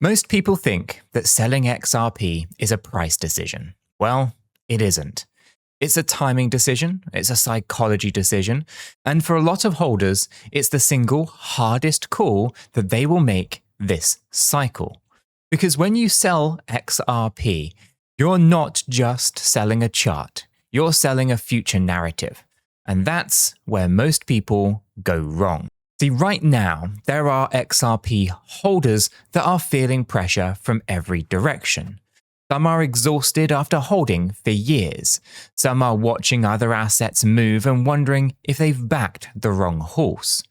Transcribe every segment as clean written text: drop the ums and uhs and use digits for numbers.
Most people think that selling XRP is a price decision. Well, it isn't. It's a timing decision, it's a psychology decision, and for a lot of holders, it's the single hardest call that they will make this cycle. Because when you sell XRP, you're not just selling a chart, you're selling a future narrative. And that's where most people go wrong. See, right now, there are XRP holders that are feeling pressure from every direction. Some are exhausted after holding for years. Some are watching other assets move and wondering if they've backed the wrong horse.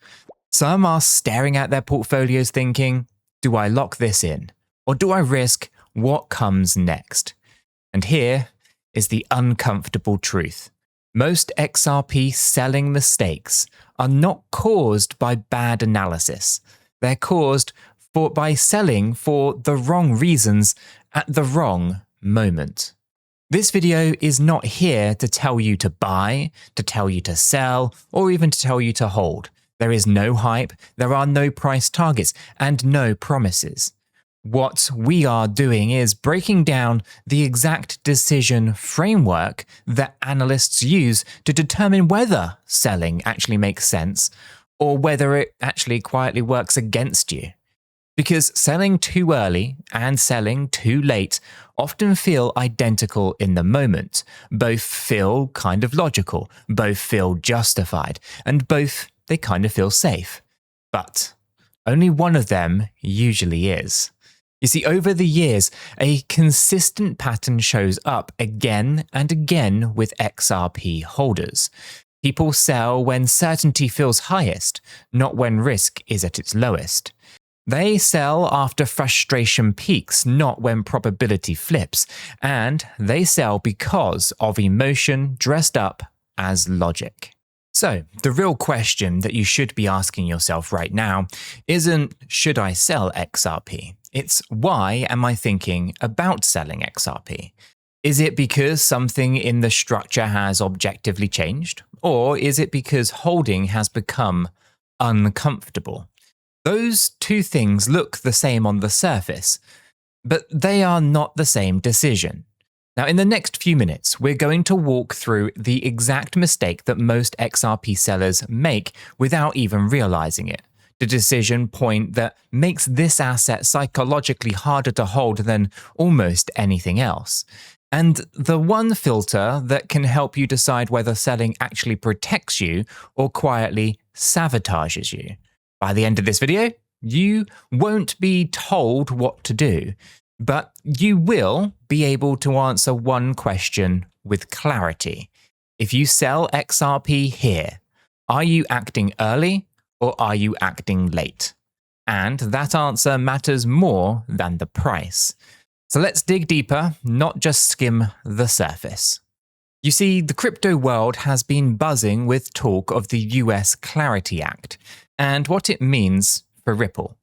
Some are staring at their portfolios thinking, do I lock this in? Or do I risk what comes next? And here is the uncomfortable truth. Most XRP selling mistakes are not caused by bad analysis. They're caused by selling for the wrong reasons at the wrong moment. This video is not here to tell you to buy, to tell you to sell, or even to tell you to hold. There is no hype, there are no price targets, and no promises. What we are doing is breaking down the exact decision framework that analysts use to determine whether selling actually makes sense or whether it actually quietly works against you. Because selling too early and selling too late often feel identical in the moment. Both feel kind of logical, both feel justified, and both they kind of feel safe. But only one of them usually is. You see, over the years, a consistent pattern shows up again and again with XRP holders. People sell when certainty feels highest, not when risk is at its lowest. They sell after frustration peaks, not when probability flips, and they sell because of emotion dressed up as logic. So, the real question that you should be asking yourself right now isn't, should I sell XRP? It's, why am I thinking about selling XRP? Is it because something in the structure has objectively changed? Or is it because holding has become uncomfortable? Those two things look the same on the surface, but they are not the same decision. Now, in the next few minutes, we're going to walk through the exact mistake that most XRP sellers make without even realizing it. The decision point that makes this asset psychologically harder to hold than almost anything else. And the one filter that can help you decide whether selling actually protects you or quietly sabotages you. By the end of this video, you won't be told what to do, but you will be able to answer one question with clarity. If you sell XRP here, are you acting early or are you acting late? And that answer matters more than the price. So let's dig deeper, not just skim the surface. You see, the crypto world has been buzzing with talk of the US Clarity Act and what it means for Ripple.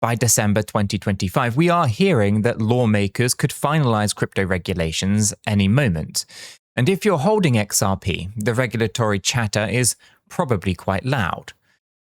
By December 2025, we are hearing that lawmakers could finalize crypto regulations any moment. And if you're holding XRP, the regulatory chatter is probably quite loud.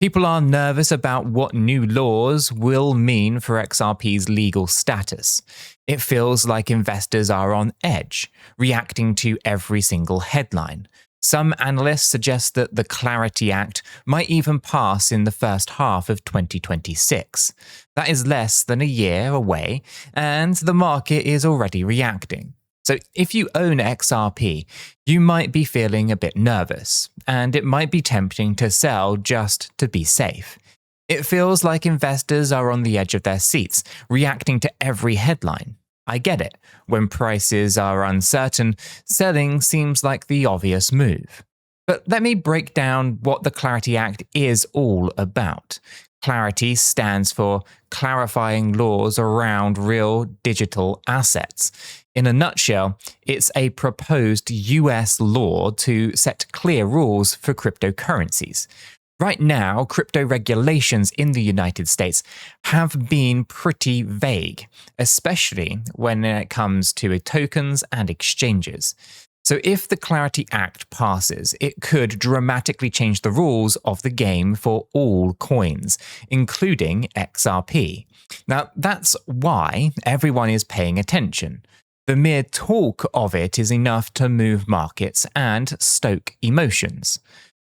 People are nervous about what new laws will mean for XRP's legal status. It feels like investors are on edge, reacting to every single headline. Some analysts suggest that the Clarity Act might even pass in the first half of 2026. That is less than a year away, and the market is already reacting. So if you own XRP, you might be feeling a bit nervous, and it might be tempting to sell just to be safe. It feels like investors are on the edge of their seats, reacting to every headline. I get it. When prices are uncertain, selling seems like the obvious move. But let me break down what the Clarity Act is all about. Clarity stands for clarifying laws around real digital assets. In a nutshell, it's a proposed US law to set clear rules for cryptocurrencies. Right now, crypto regulations in the United States have been pretty vague, especially when it comes to tokens and exchanges. So if the Clarity Act passes, it could dramatically change the rules of the game for all coins, including XRP. Now, that's why everyone is paying attention. The mere talk of it is enough to move markets and stoke emotions.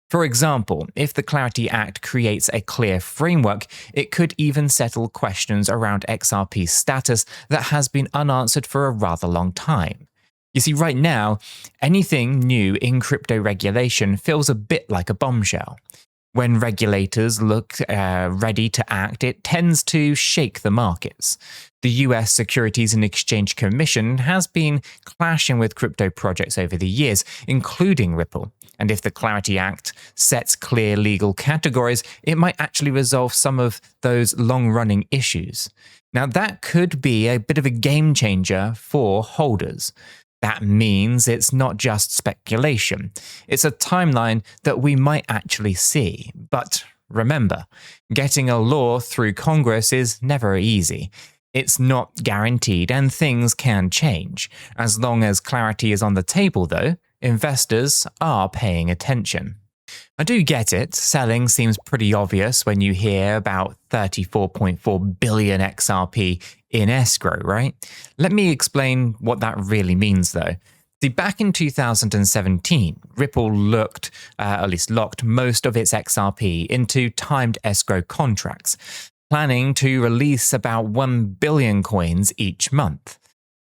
For example, if the Clarity Act creates a clear framework, it could even settle questions around XRP's status that has been unanswered for a rather long time. You see, right now, anything new in crypto regulation feels a bit like a bombshell. When regulators look ready to act, it tends to shake the markets. The US Securities and Exchange Commission has been clashing with crypto projects over the years, including Ripple. And if the Clarity Act sets clear legal categories, it might actually resolve some of those long-running issues. Now, that could be a bit of a game changer for holders. That means it's not just speculation. It's a timeline that we might actually see. But remember, getting a law through Congress is never easy. It's not guaranteed and things can change. As long as clarity is on the table, though, investors are paying attention. I do get it. Selling seems pretty obvious when you hear about 34.4 billion XRP in escrow, right? Let me explain what that really means, though. See, back in 2017, Ripple locked most of its XRP into timed escrow contracts, planning to release about 1 billion coins each month.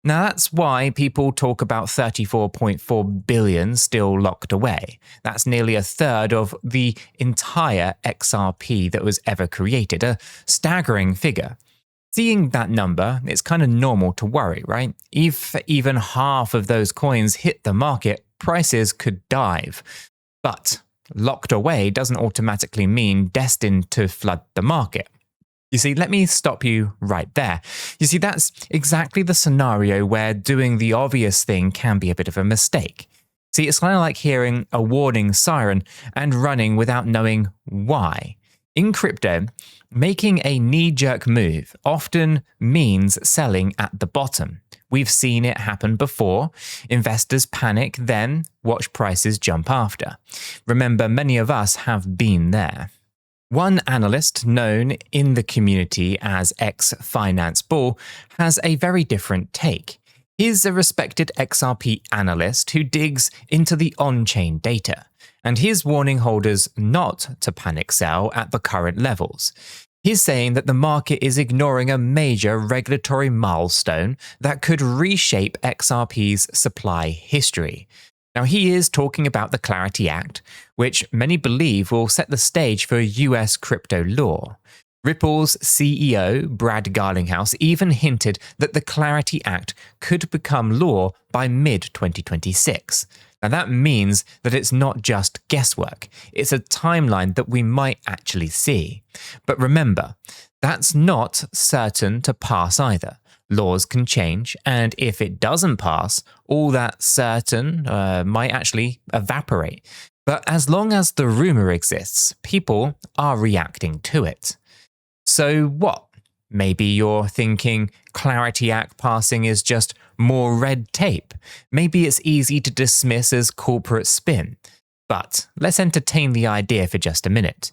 Now, that's why people talk about 34.4 billion still locked away. That's nearly a third of the entire XRP that was ever created, a staggering figure. Seeing that number, it's kind of normal to worry, right? If even half of those coins hit the market, prices could dive. But locked away doesn't automatically mean destined to flood the market. You see, let me stop you right there. You see, that's exactly the scenario where doing the obvious thing can be a bit of a mistake. See, it's kind of like hearing a warning siren and running without knowing why. In crypto, making a knee-jerk move often means selling at the bottom. We've seen it happen before. Investors panic, then watch prices jump after. Remember, many of us have been there. One analyst known in the community as 𝗗𝗶𝘀𝗰𝗋 has a very different take. He's a respected XRP analyst who digs into the on-chain data, and he's warning holders not to panic sell at the current levels. He's saying that the market is ignoring a major regulatory milestone that could reshape XRP's supply history. Now, he is talking about the Clarity Act, which many believe will set the stage for US crypto law. Ripple's CEO, Brad Garlinghouse, even hinted that the Clarity Act could become law by mid-2026. Now, that means that it's not just guesswork. It's a timeline that we might actually see. But remember, that's not certain to pass either. Laws can change, and if it doesn't pass, all that certain might actually evaporate. But as long as the rumor exists, people are reacting to it. So what? Maybe you're thinking Clarity Act passing is just more red tape. Maybe it's easy to dismiss as corporate spin. But let's entertain the idea for just a minute.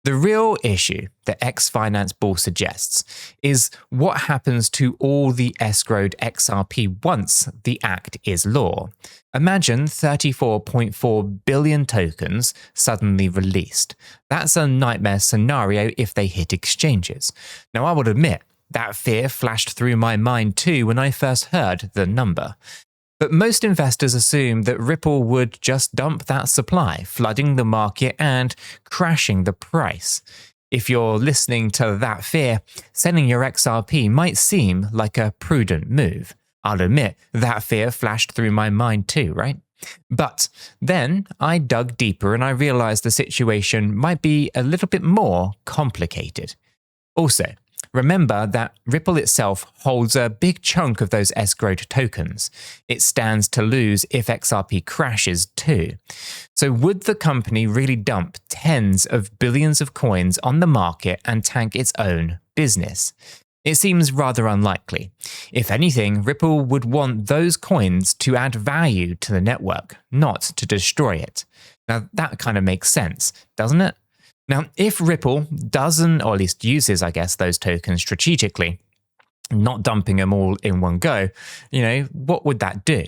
The real issue that 𝗗𝗊𝘀𝗰𝗋 suggests is what happens to all the escrowed XRP once the act is law. Imagine 34.4 billion tokens suddenly released. That's a nightmare scenario if they hit exchanges. Now, I would admit, that fear flashed through my mind too when I first heard the number. But most investors assume that Ripple would just dump that supply, flooding the market and crashing the price. If you're listening to that fear, selling your XRP might seem like a prudent move. I'll admit, that fear flashed through my mind too, right? But then I dug deeper and I realized the situation might be a little bit more complicated. Also, remember that Ripple itself holds a big chunk of those escrowed tokens. It stands to lose if XRP crashes too. So would the company really dump tens of billions of coins on the market and tank its own business? It seems rather unlikely. If anything, Ripple would want those coins to add value to the network, not to destroy it. Now, that kind of makes sense, doesn't it? Now, if Ripple doesn't, or at least uses, I guess, those tokens strategically, not dumping them all in one go, what would that do?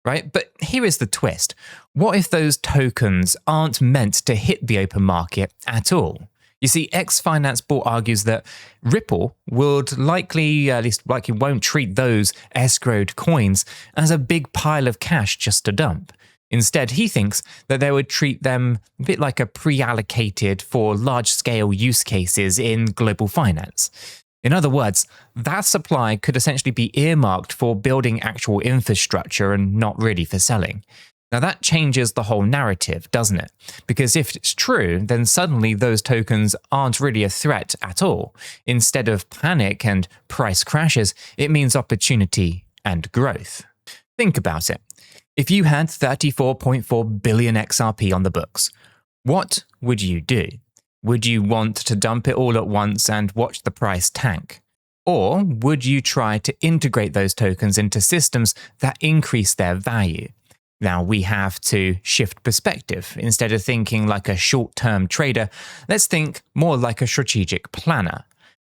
Right? But here is the twist. What if those tokens aren't meant to hit the open market at all? You see, 𝗗𝗊𝘀𝗰𝗋 argues that Ripple would likely won't treat those escrowed coins as a big pile of cash just to dump. Instead, he thinks that they would treat them a bit like a pre-allocated for large-scale use cases in global finance. In other words, that supply could essentially be earmarked for building actual infrastructure and not really for selling. Now that changes the whole narrative, doesn't it? Because if it's true, then suddenly those tokens aren't really a threat at all. Instead of panic and price crashes, it means opportunity and growth. Think about it. If you had 34.4 billion XRP on the books, what would you do? Would you want to dump it all at once and watch the price tank? Or would you try to integrate those tokens into systems that increase their value? Now we have to shift perspective. Instead of thinking like a short-term trader, let's think more like a strategic planner.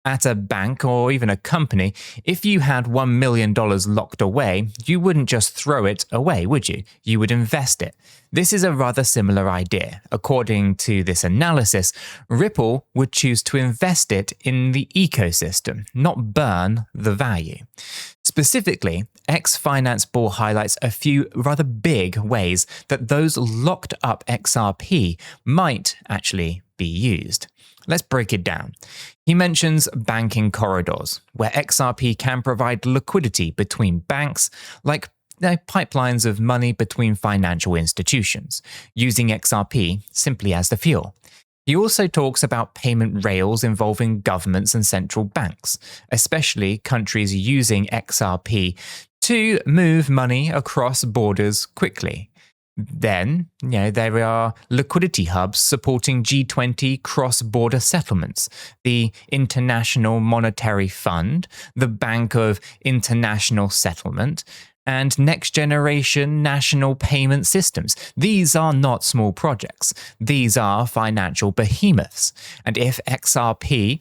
At a bank or even a company, if you had $1 million locked away, you wouldn't just throw it away, would you? You would invest it. This is a rather similar idea. According to this analysis, Ripple would choose to invest it in the ecosystem, not burn the value. Specifically, 𝗗𝗊𝘀𝗋 highlights a few rather big ways that those locked up XRP might actually be used. Let's break it down. He mentions banking corridors, where XRP can provide liquidity between banks, like pipelines of money between financial institutions, using XRP simply as the fuel. He also talks about payment rails involving governments and central banks, especially countries using XRP to move money across borders quickly. Then, there are liquidity hubs supporting G20 cross-border settlements, the International Monetary Fund, the Bank of International Settlement, and next-generation national payment systems. These are not small projects. These are financial behemoths. And if XRP,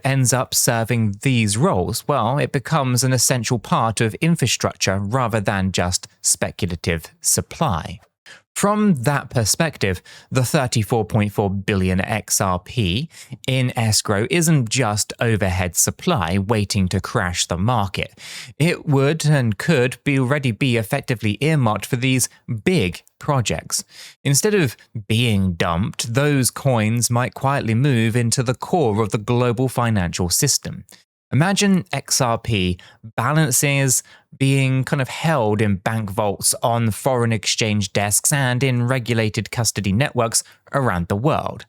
ends up serving these roles, well, it becomes an essential part of infrastructure rather than just speculative supply. From that perspective, the 34.4 billion XRP in escrow isn't just overhead supply waiting to crash the market. It would and could already be effectively earmarked for these big projects. Instead of being dumped, those coins might quietly move into the core of the global financial system. Imagine XRP balances being kind of held in bank vaults on foreign exchange desks and in regulated custody networks around the world.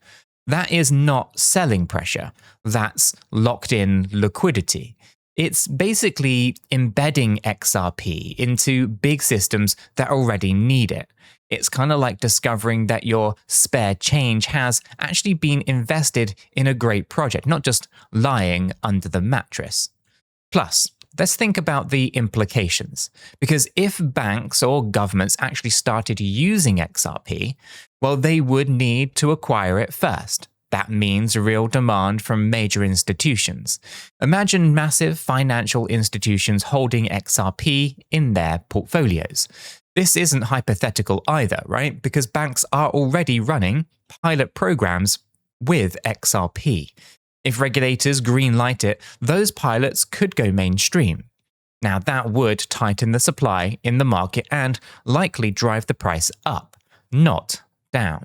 That is not selling pressure. That's locked-in liquidity. It's basically embedding XRP into big systems that already need it. It's kind of like discovering that your spare change has actually been invested in a great project, not just lying under the mattress. Plus, let's think about the implications. Because if banks or governments actually started using XRP, well, they would need to acquire it first. That means real demand from major institutions. Imagine massive financial institutions holding XRP in their portfolios. This isn't hypothetical either, right? Because banks are already running pilot programs with XRP. If regulators greenlight it, those pilots could go mainstream. Now that would tighten the supply in the market and likely drive the price up, not down.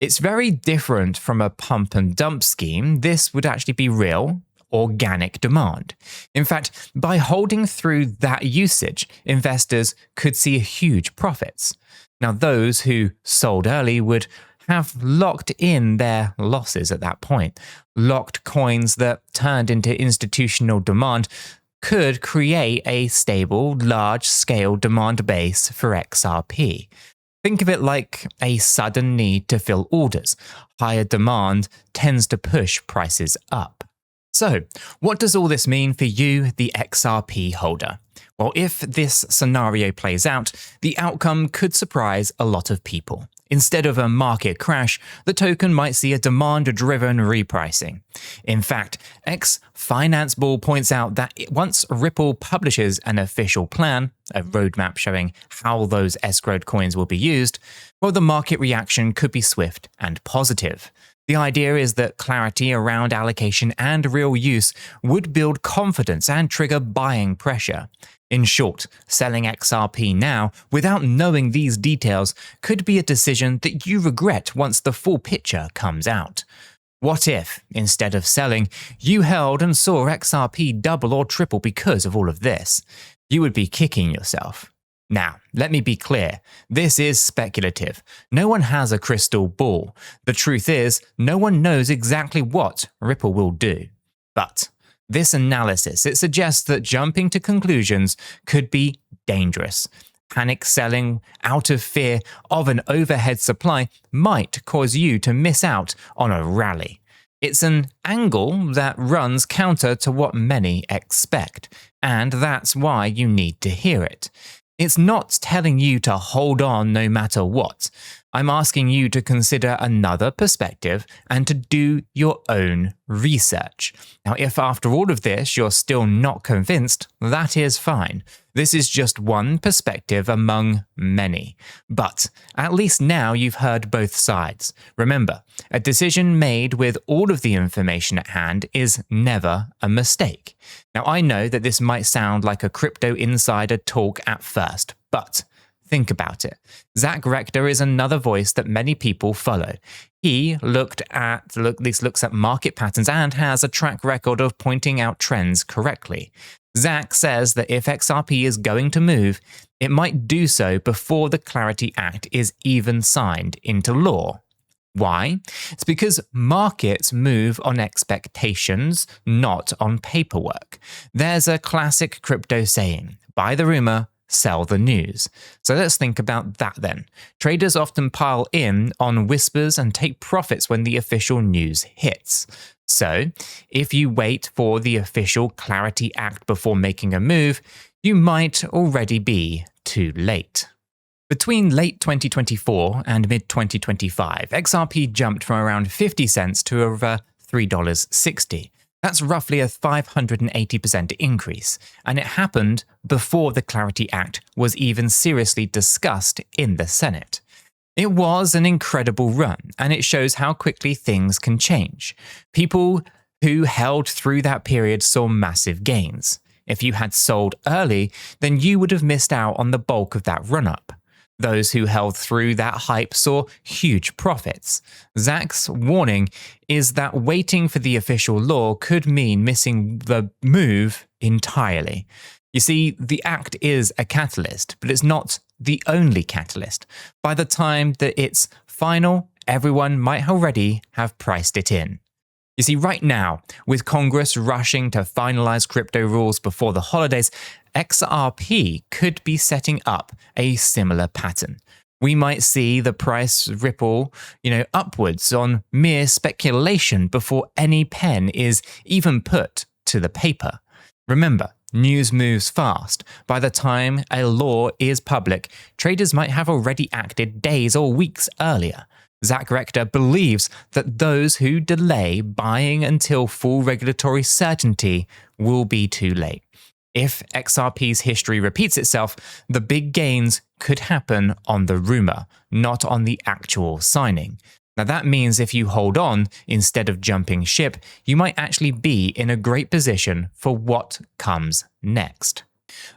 It's very different from a pump and dump scheme. This would actually be real, organic demand. In fact, by holding through that usage, investors could see huge profits. Now, those who sold early would have locked in their losses at that point. Locked coins that turned into institutional demand could create a stable, large-scale demand base for XRP. Think of it like a sudden need to fill orders. Higher demand tends to push prices up. So, what does all this mean for you, the XRP holder? Well, if this scenario plays out, the outcome could surprise a lot of people. Instead of a market crash, the token might see a demand-driven repricing. In fact, 𝗗𝗶𝘀𝗰𝗋 points out that once Ripple publishes an official plan, a roadmap showing how those escrowed coins will be used, well, the market reaction could be swift and positive. The idea is that clarity around allocation and real use would build confidence and trigger buying pressure. In short, selling XRP now without knowing these details could be a decision that you regret once the full picture comes out. What if, instead of selling, you held and saw XRP double or triple because of all of this? You would be kicking yourself. Now, let me be clear, this is speculative. No one has a crystal ball. The truth is, no one knows exactly what Ripple will do. But this analysis, it suggests that jumping to conclusions could be dangerous. Panic selling out of fear of an overhead supply might cause you to miss out on a rally. It's an angle that runs counter to what many expect, and that's why you need to hear it. It's not telling you to hold on no matter what. I'm asking you to consider another perspective and to do your own research. Now, if after all of this you're still not convinced, that is fine. This is just one perspective among many. But at least now you've heard both sides. Remember, a decision made with all of the information at hand is never a mistake. Now, I know that this might sound like a crypto insider talk at first, but think about it. Zach Rector is another voice that many people follow. He looks at market patterns and has a track record of pointing out trends correctly. Zach says that if XRP is going to move, it might do so before the Clarity Act is even signed into law. Why? It's because markets move on expectations, not on paperwork. There's a classic crypto saying, buy the rumor, sell the news. So let's think about that then. Traders often pile in on whispers and take profits when the official news hits. So if you wait for the official Clarity Act before making a move, you might already be too late. Between late 2024 and mid-2025, XRP jumped from around 50 cents to over $3.60. That's roughly a 580% increase, and it happened before the Clarity Act was even seriously discussed in the Senate. It was an incredible run, and it shows how quickly things can change. People who held through that period saw massive gains. If you had sold early, then you would have missed out on the bulk of that run-up. Those who held through that hype saw huge profits. Zach's warning is that waiting for the official law could mean missing the move entirely. You see, the act is a catalyst, but it's not the only catalyst. By the time that it's final, everyone might already have priced it in. You see, right now, with Congress rushing to finalize crypto rules before the holidays, XRP could be setting up a similar pattern. We might see the price ripple, upwards on mere speculation before any pen is even put to the paper. Remember, news moves fast. By the time a law is public, traders might have already acted days or weeks earlier. Zach Rector believes that those who delay buying until full regulatory certainty will be too late. If XRP's history repeats itself, the big gains could happen on the rumor, not on the actual signing. Now that means if you hold on instead of jumping ship, you might actually be in a great position for what comes next.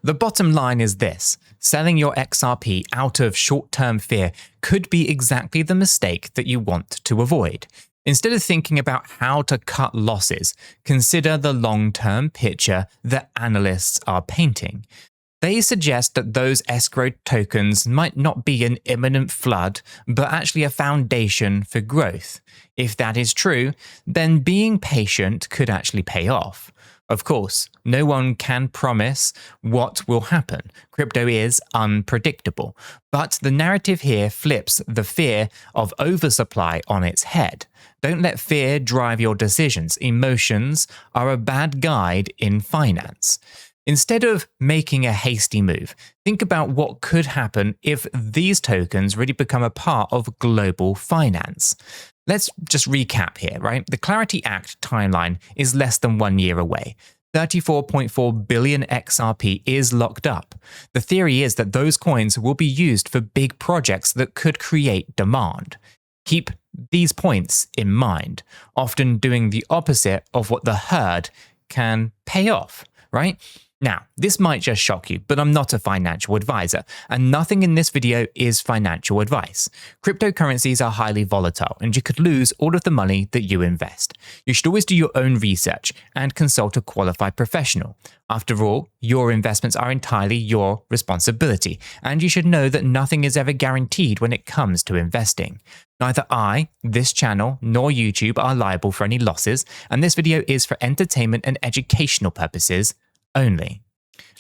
The bottom line is this: selling your XRP out of short-term fear could be exactly the mistake that you want to avoid. Instead of thinking about how to cut losses, consider the long-term picture that analysts are painting. They suggest that those escrowed tokens might not be an imminent flood, but actually a foundation for growth. If that is true, then being patient could actually pay off. Of course, no one can promise what will happen. Crypto is unpredictable. But the narrative here flips the fear of oversupply on its head. Don't let fear drive your decisions. Emotions are a bad guide in finance. Instead of making a hasty move, think about what could happen if these tokens really become a part of global finance. Let's just recap here, right? The Clarity Act timeline is less than 1 year away. 34.4 billion XRP is locked up. The theory is that those coins will be used for big projects that could create demand. Keep these points in mind, often doing the opposite of what the herd can pay off, right? Now, this might just shock you, but I'm not a financial advisor, and nothing in this video is financial advice. Cryptocurrencies are highly volatile, and you could lose all of the money that you invest. You should always do your own research and consult a qualified professional. After all, your investments are entirely your responsibility, and you should know that nothing is ever guaranteed when it comes to investing. Neither I, this channel, nor YouTube are liable for any losses, and this video is for entertainment and educational purposes only.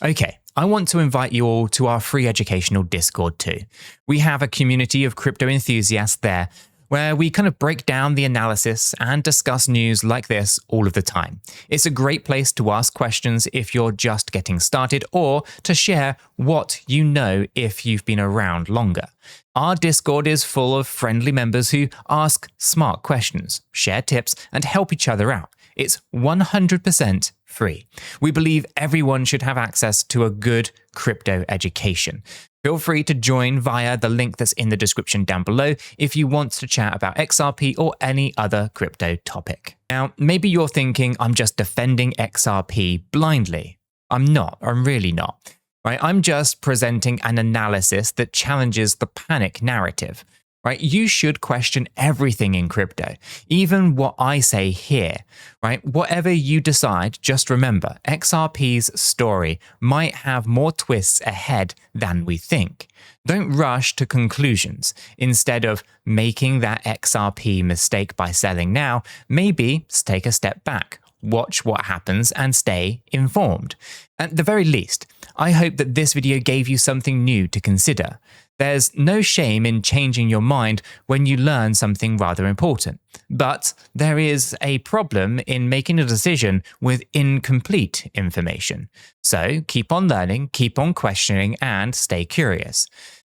Okay, I want to invite you all to our free educational Discord too. We have a community of crypto enthusiasts there where we kind of break down the analysis and discuss news like this all of the time. It's a great place to ask questions if you're just getting started or to share what you know if you've been around longer. Our Discord is full of friendly members who ask smart questions, share tips, and help each other out. It's 100% free. We believe everyone should have access to a good crypto education. Feel free to join via the link that's in the description down below if you want to chat about XRP or any other crypto topic. Now, maybe you're thinking I'm just defending XRP blindly. I'm not. I'm really not. Right? I'm just presenting an analysis that challenges the panic narrative. Right? You should question everything in crypto, even what I say here, right? Whatever you decide, just remember, XRP's story might have more twists ahead than we think. Don't rush to conclusions. Instead of making that XRP mistake by selling now, maybe take a step back. Watch what happens and stay informed. At the very least, I hope that this video gave you something new to consider. There's no shame in changing your mind when you learn something rather important. But there is a problem in making a decision with incomplete information. So keep on learning, keep on questioning, and stay curious.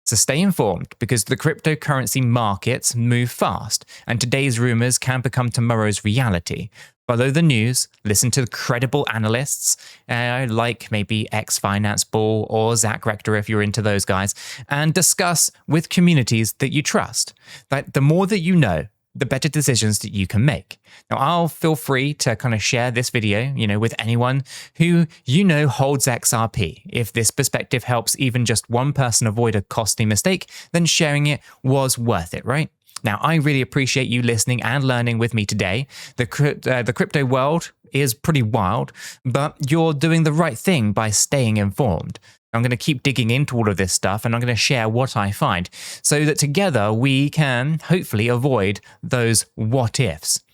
So stay informed because the cryptocurrency markets move fast, and today's rumors can become tomorrow's reality. Follow the news, listen to credible analysts, like maybe 𝗗𝗶𝘀𝗰𝗿 or Zach Rector if you're into those guys, and discuss with communities that you trust. Like, the more that you know, the better decisions that you can make. Now, I'll feel free to kind of share this video, with anyone who holds XRP. If this perspective helps even just one person avoid a costly mistake, then sharing it was worth it, right? Now, I really appreciate you listening and learning with me today. The crypto world is pretty wild, but you're doing the right thing by staying informed. I'm going to keep digging into all of this stuff, and I'm going to share what I find so that together we can hopefully avoid those what ifs.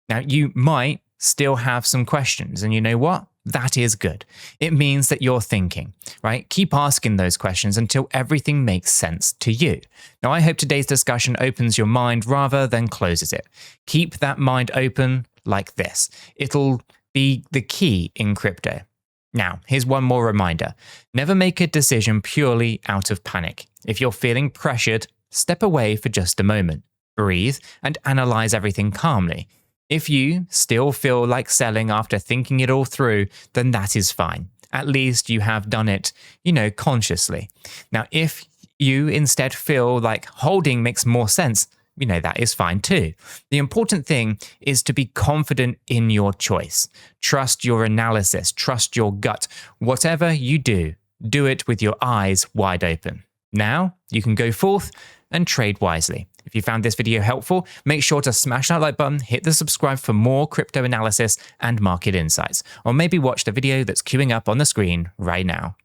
Now, you might still have some questions, and you know what? That is good. It means that you're thinking, right? Keep asking those questions until everything makes sense to you. Now, I hope today's discussion opens your mind rather than closes it. Keep that mind open like this. It'll be the key in crypto. Now, here's one more reminder. Never make a decision purely out of panic. If you're feeling pressured, step away for just a moment. Breathe and analyze everything calmly. If you still feel like selling after thinking it all through, then that is fine. At least you have done it, consciously. Now, if you instead feel like holding makes more sense, that is fine too. The important thing is to be confident in your choice. Trust your analysis, trust your gut. Whatever you do, do it with your eyes wide open. Now, you can go forth and trade wisely. If you found this video helpful, make sure to smash that like button, hit the subscribe for more crypto analysis and market insights, or maybe watch the video that's queuing up on the screen right now.